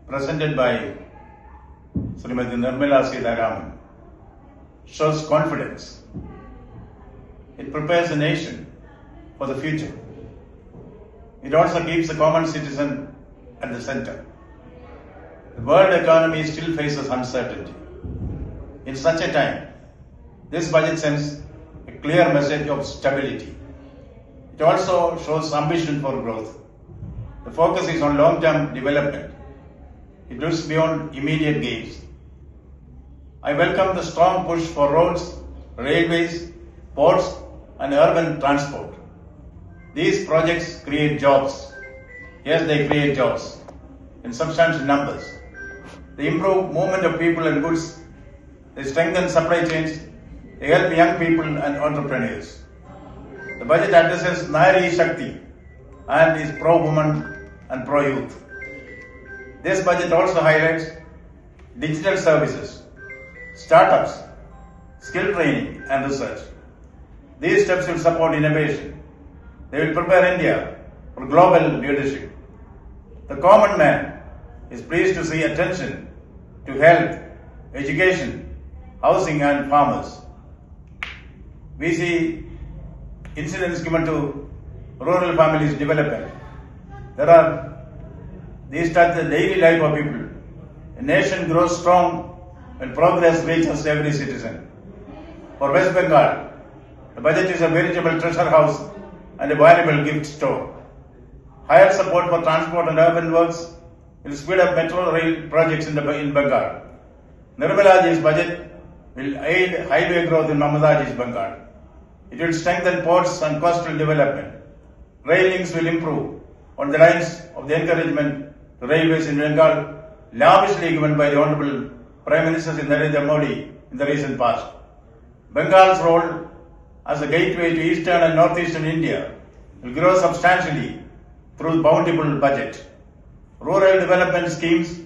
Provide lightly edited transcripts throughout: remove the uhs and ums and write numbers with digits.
presented by Srimati Nirmala Sitharaman shows confidence. It prepares the nation for the future. It also keeps the common citizen at the center. The world economy still faces uncertainty. In such a time, this budget sends a clear message of stability. It also shows ambition for growth. The focus is on long-term development. It looks beyond immediate gains. I welcome the strong push for roads, railways, ports, and urban transport. These projects create jobs. Yes, they create jobs in substantial numbers. They improve movement of people and goods. They strengthen supply chains. They help young people and entrepreneurs. The budget addresses Nari Shakti and is pro-woman and pro-youth. This budget also highlights digital services, startups, skill training and research. These steps will support innovation. They will prepare India for global leadership. The common man is pleased to see attention to health, education, housing and farmers. We see incidents given to rural families development. These touch the daily life of people. A nation grows strong when progress reaches every citizen. For West Bengal, the budget is a veritable treasure house and a valuable gift store. Higher support for transport and urban works will speed up metro rail projects in Bengal. Nirmala Ji's budget will aid highway growth in Mamata Ji's Bengal. It will strengthen ports and coastal development. Rail links will improve on the lines of the encouragement to railways in Bengal, lavishly given by the Honorable Prime Minister Narendra Modi in the recent past. Bengal's role as a gateway to eastern and northeastern India will grow substantially through the bountiful budget. Rural development schemes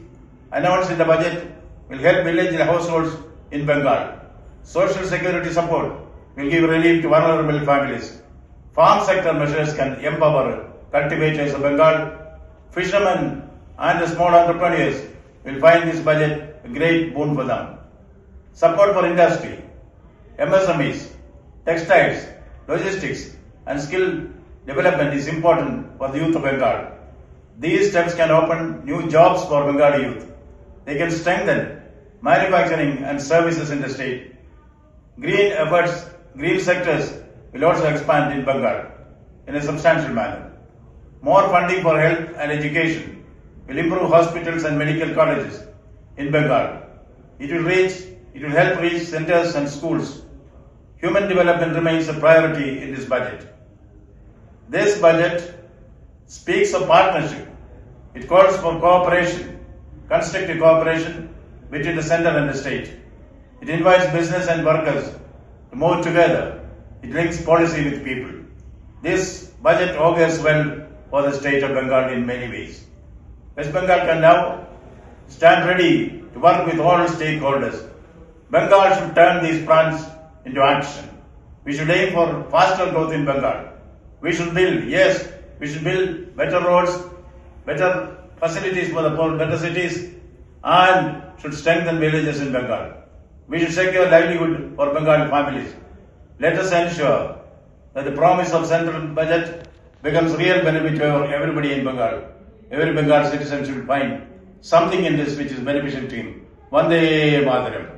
announced in the budget will help village households in Bengal. Social security support will give relief to vulnerable families. Farm sector measures can empower cultivators of Bengal. Fishermen and the small entrepreneurs will find this budget a great boon for them. Support for industry, MSMEs, textiles, logistics and skill development is important for the youth of Bengal. These steps can open new jobs for Bengali youth. They can strengthen manufacturing and services in the state. Green sectors will also expand in Bengal in a substantial manner. More funding for health and education will improve hospitals and medical colleges in Bengal. It will help reach centers and schools. Human development remains a priority in this budget. This budget speaks of partnership. It calls for cooperation, constructive cooperation between the center and the state. It invites business and workers to move together. It links policy with people. This budget augurs well for the state of Bengal in many ways. West Bengal can now stand ready to work with all stakeholders. Bengal should turn these plans into action. We should aim for faster growth in Bengal. We should build better roads, better facilities for the poor, better cities, and should strengthen villages in Bengal. We should secure livelihood for Bengali families. Let us ensure that the promise of central budget becomes real benefit for everybody in Bengal. Every Bengal citizen should find something in this which is beneficial to him. Vande Mataram.